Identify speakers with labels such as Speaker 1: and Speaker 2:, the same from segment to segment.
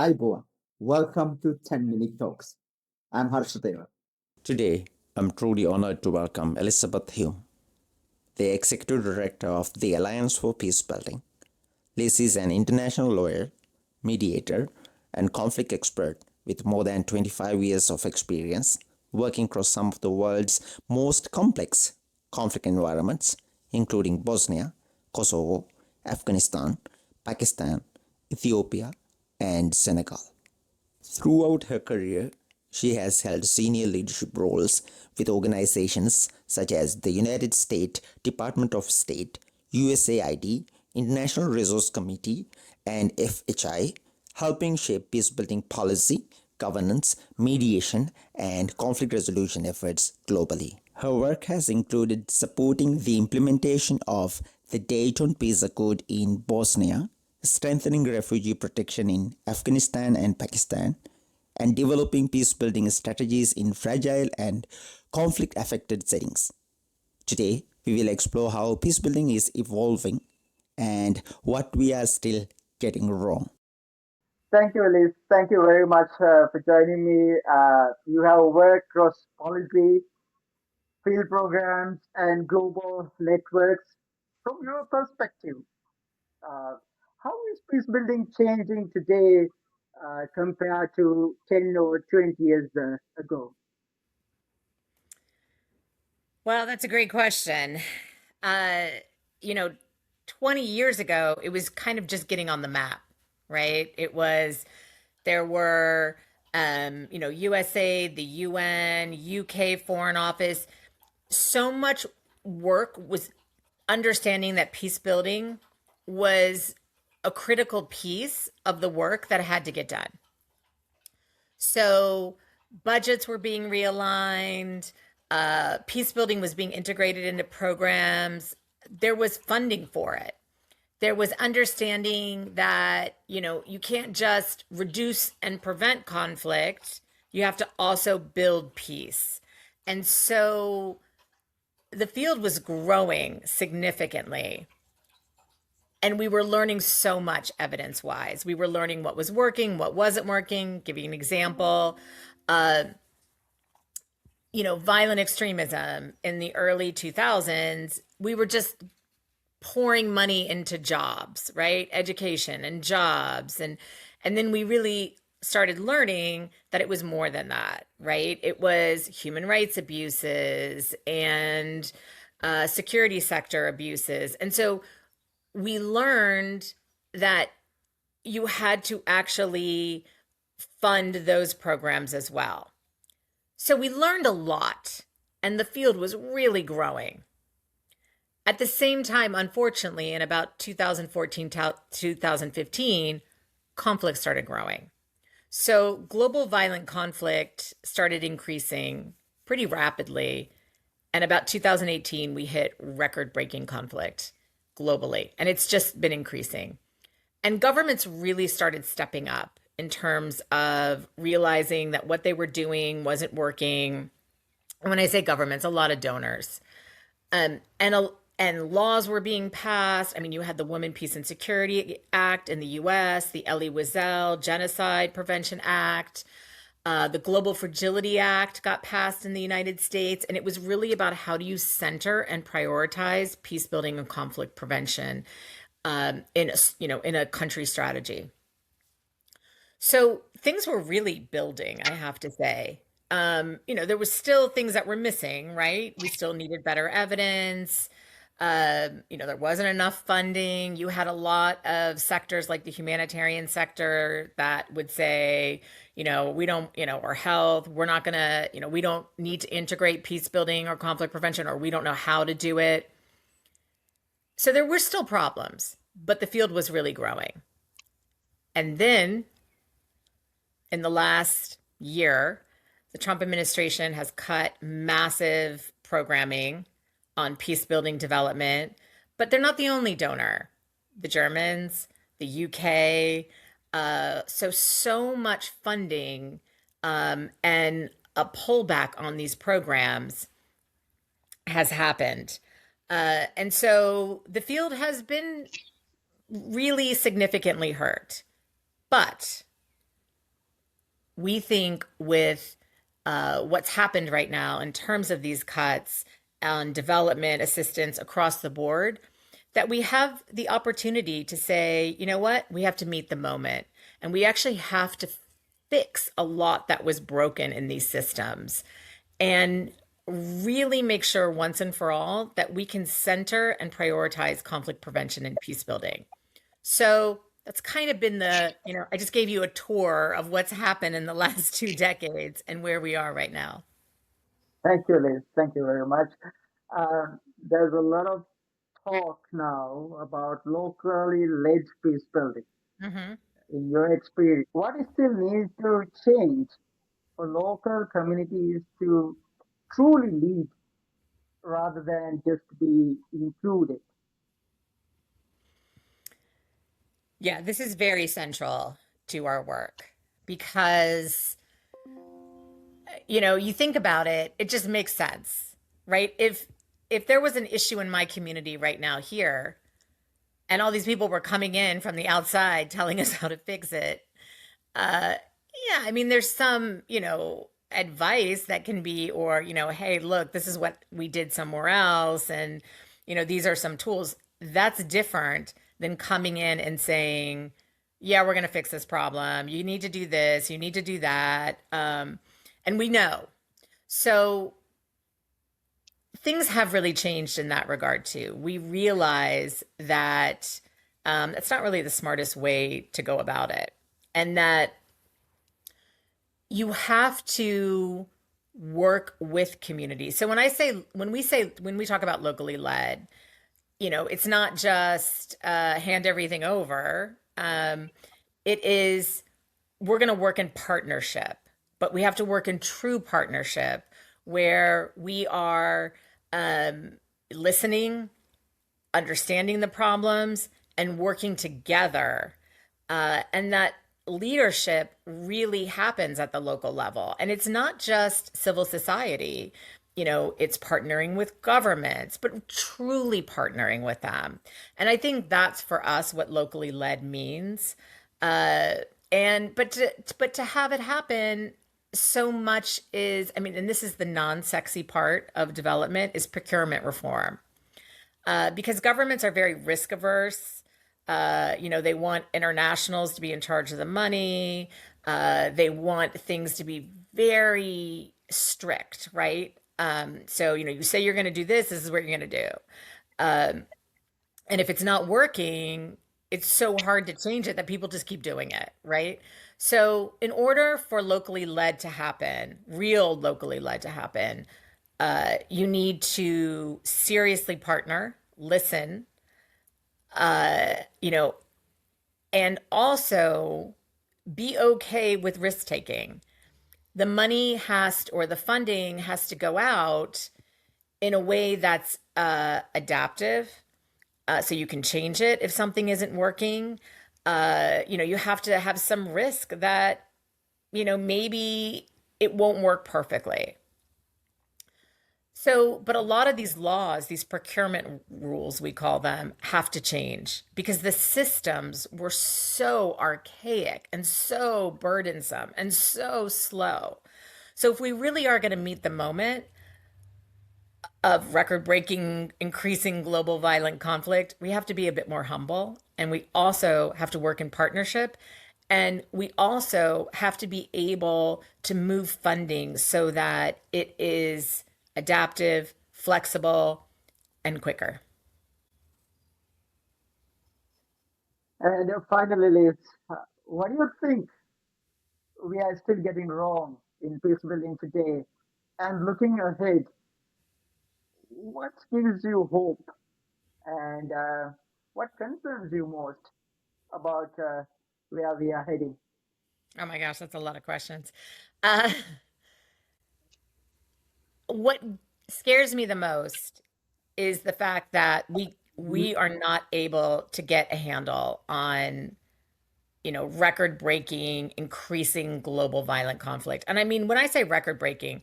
Speaker 1: Hi, Boa. Welcome to 10 Minute Talks. I'm Harshadeva.
Speaker 2: Today, I'm truly honored to welcome Elizabeth Hume, the Executive Director of the Alliance for Peacebuilding. Liz is an international lawyer, mediator, and conflict expert with more than 25 years of experience working across some of the world's most complex conflict environments, including Bosnia, Kosovo, Afghanistan, Pakistan, Ethiopia, and Senegal. Throughout her career, she has held senior leadership roles with organizations such as the United States Department of State, USAID, International Resource Committee, and FHI, helping shape peacebuilding policy, governance, mediation, and conflict resolution efforts globally. Her work has included supporting the implementation of the Dayton Peace Accord in Bosnia, strengthening refugee protection in Afghanistan and Pakistan, and developing peacebuilding strategies in fragile and conflict-affected settings. Today, we will explore how peacebuilding is evolving and what we are still getting wrong.
Speaker 3: Thank you, Elise. Thank you very much for joining me. You have worked across policy, field programs, and global networks. From your perspective, uh, how is peacebuilding changing today compared to 10 or 20 years ago?
Speaker 4: Well, that's a great question. Uh, you know, 20 years ago, it was kind of just getting on the map, right? There were, USAID, the UN, UK Foreign Office. So much work was understanding that peace building was a critical piece of the work that had to get done. So budgets were being realigned, peace building was being integrated into programs. There was funding for it. There was understanding that, you can't just reduce and prevent conflict, you have to also build peace. And so the field was growing significantly. And we were learning so much evidence wise. We were learning what was working, what wasn't working. Give you an example. Uh, Violent extremism in the early 2000s, we were just pouring money into jobs, right? Education and jobs. And then we really started learning that it was more than that, right? It was human rights abuses and security sector abuses. And so we learned that you had to actually fund those programs as well. So we learned a lot, and the field was really growing. At the same time, unfortunately, in about 2014, 2015, conflict started growing. So global violent conflict started increasing pretty rapidly. And about 2018, we hit record-breaking conflict globally, and it's just been increasing. And governments really started stepping up in terms of realizing that what they were doing wasn't working. And when I say governments, a lot of donors. And laws were being passed. I mean, you had the Women, Peace, and Security Act in the US, the Elie Wiesel Genocide Prevention Act, the Global Fragility Act got passed in the United States. And it was really about how do you center and prioritize peace building and conflict prevention in a country strategy. So things were really building, I have to say. There was still things that were missing, right? We still needed better evidence. There wasn't enough funding. You had a lot of sectors like the humanitarian sector that would say, we don't, or health, we're not going to, we don't need to integrate peace building or conflict prevention, or we don't know how to do it. So there were still problems, but the field was really growing. And then in the last year, the Trump administration has cut massive programming on peace building development, but they're not the only donor. The Germans, the UK, so much funding and a pullback on these programs has happened. And so the field has been really significantly hurt. But we think with what's happened right now in terms of these cuts on development assistance across the board, that we have the opportunity to say, you know what, we have to meet the moment. And we actually have to fix a lot that was broken in these systems and really make sure once and for all that we can center and prioritize conflict prevention and peace building. So that's kind of been I just gave you a tour of what's happened in the last 2 decades and where we are right now.
Speaker 3: Thank you, Liz. Thank you very much. There's a lot of talk now about locally led peace building.
Speaker 4: Mm-hmm.
Speaker 3: In your experience, what still needs to change for local communities to truly lead rather than just be included?
Speaker 4: Yeah, this is very central to our work because, you think about it, it just makes sense, right? If there was an issue in my community right now here, and all these people were coming in from the outside telling us how to fix it, yeah, I mean, there's some, advice that can be, or, hey, look, this is what we did somewhere else, and, these are some tools. That's different than coming in and saying, yeah, we're going to fix this problem. You need to do this. You need to do that. And we know. So things have really changed in that regard too. We realize that it's not really the smartest way to go about it, and that you have to work with communities. So when we talk about locally led, it's not just hand everything over. It is, we're going to work in partnership, but we have to work in true partnership where we are listening, understanding the problems, and working together. And that leadership really happens at the local level. And it's not just civil society. It's partnering with governments, but truly partnering with them. And I think that's for us what locally led means. But to have it happen, so much is, and this is the non-sexy part of development, is procurement reform. Because governments are very risk averse. They want internationals to be in charge of the money. They want things to be very strict, right? So, you say you're going to do this is what you're going to do. And if it's not working, it's so hard to change it that people just keep doing it, right? So in order for locally led to happen, real locally led to happen, you need to seriously partner, listen, and also be okay with risk taking. The money or the funding has to go out in a way that's adaptive, so you can change it if something isn't working. You have to have some risk that, maybe it won't work perfectly. So, but a lot of these laws, these procurement rules, we call them, have to change because the systems were so archaic and so burdensome and so slow. So if we really are going to meet the moment of record-breaking, increasing global violent conflict, we have to be a bit more humble, and we also have to work in partnership, and we also have to be able to move funding so that it is adaptive, flexible, and quicker.
Speaker 3: And finally, Liz, what do you think we are still getting wrong in peace building today? And looking ahead, what gives you hope and what concerns you most about where we are heading?
Speaker 4: Oh my gosh, that's a lot of questions. Uh, what scares me the most is the fact that we are not able to get a handle on, record breaking, increasing global violent conflict. And I mean, when I say record breaking,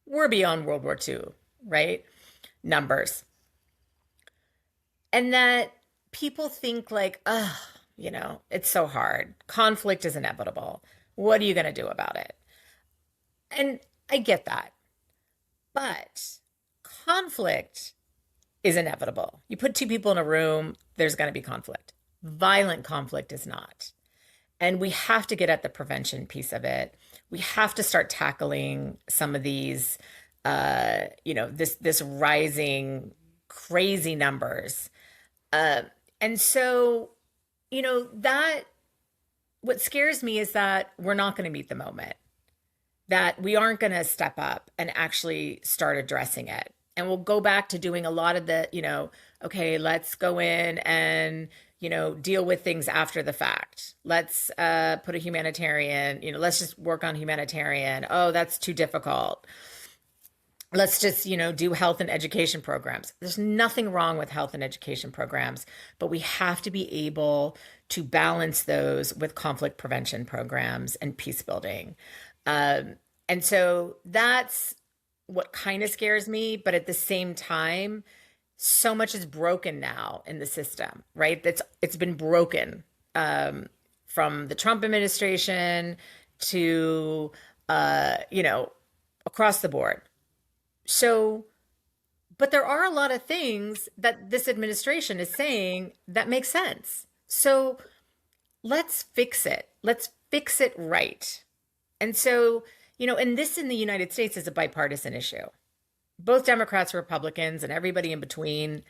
Speaker 4: we're beyond World War II, right? Numbers. And that people think like, it's so hard. Conflict is inevitable. What are you going to do about it? And I get that. But conflict is inevitable. You put two people in a room, there's going to be conflict. Violent conflict is not. And we have to get at the prevention piece of it. We have to start tackling some of these, this rising crazy numbers. And so, that what scares me is that we're not going to meet the moment, that we aren't going to step up and actually start addressing it. And we'll go back to doing a lot of the, okay, let's go in and, deal with things after the fact. Let's put a humanitarian, let's just work on humanitarian. Oh, that's too difficult. Let's just, do health and education programs. There's nothing wrong with health and education programs, but we have to be able to balance those with conflict prevention programs and peace building. And so that's what kind of scares me. But at the same time, so much is broken now in the system, right? It's been broken from the Trump administration to, across the board. So, but there are a lot of things that this administration is saying that make sense. So let's fix it. Let's fix it right. And so, and this in the United States is a bipartisan issue. Both Democrats, Republicans, and everybody in between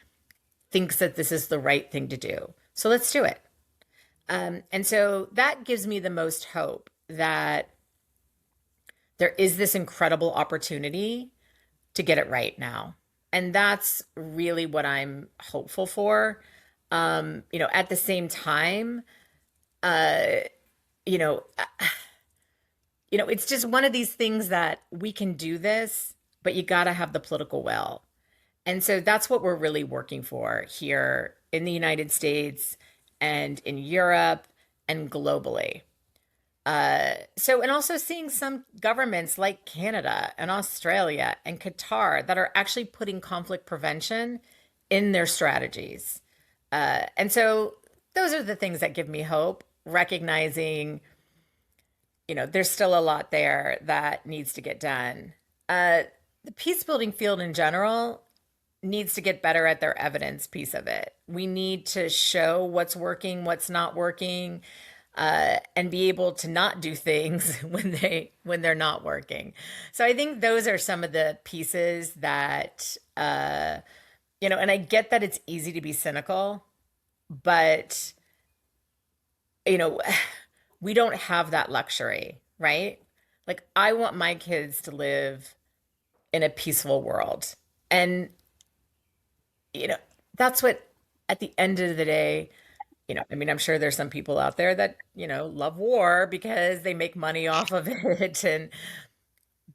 Speaker 4: thinks that this is the right thing to do. So let's do it. And so that gives me the most hope that there is this incredible opportunity to get it right now. And that's really what I'm hopeful for. At the same time, it's just one of these things that we can do this, but you got to have the political will. And so that's what we're really working for here in the United States and in Europe and globally. And also seeing some governments like Canada and Australia and Qatar that are actually putting conflict prevention in their strategies. And so those are the things that give me hope, recognizing, there's still a lot there that needs to get done. The peace building field in general needs to get better at their evidence piece of it. We need to show what's working, what's not working, and be able to not do things when they're not working. So I think those are some of the pieces that, and I get that it's easy to be cynical, but, we don't have that luxury, right? Like, I want my kids to live in a peaceful world. And, that's what, at the end of the day, I'm sure there's some people out there that, love war because they make money off of it.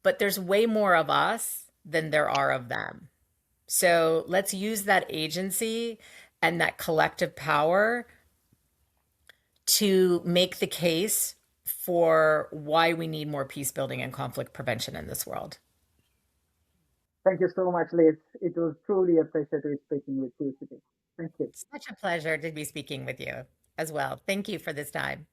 Speaker 4: But there's way more of us than there are of them. So let's use that agency and that collective power to make the case for why we need more peace building and conflict prevention in this world.
Speaker 3: Thank you so much, Liz. It was truly a pleasure to be speaking with you today. Thank you.
Speaker 4: Such a pleasure to be speaking with you as well. Thank you for this time.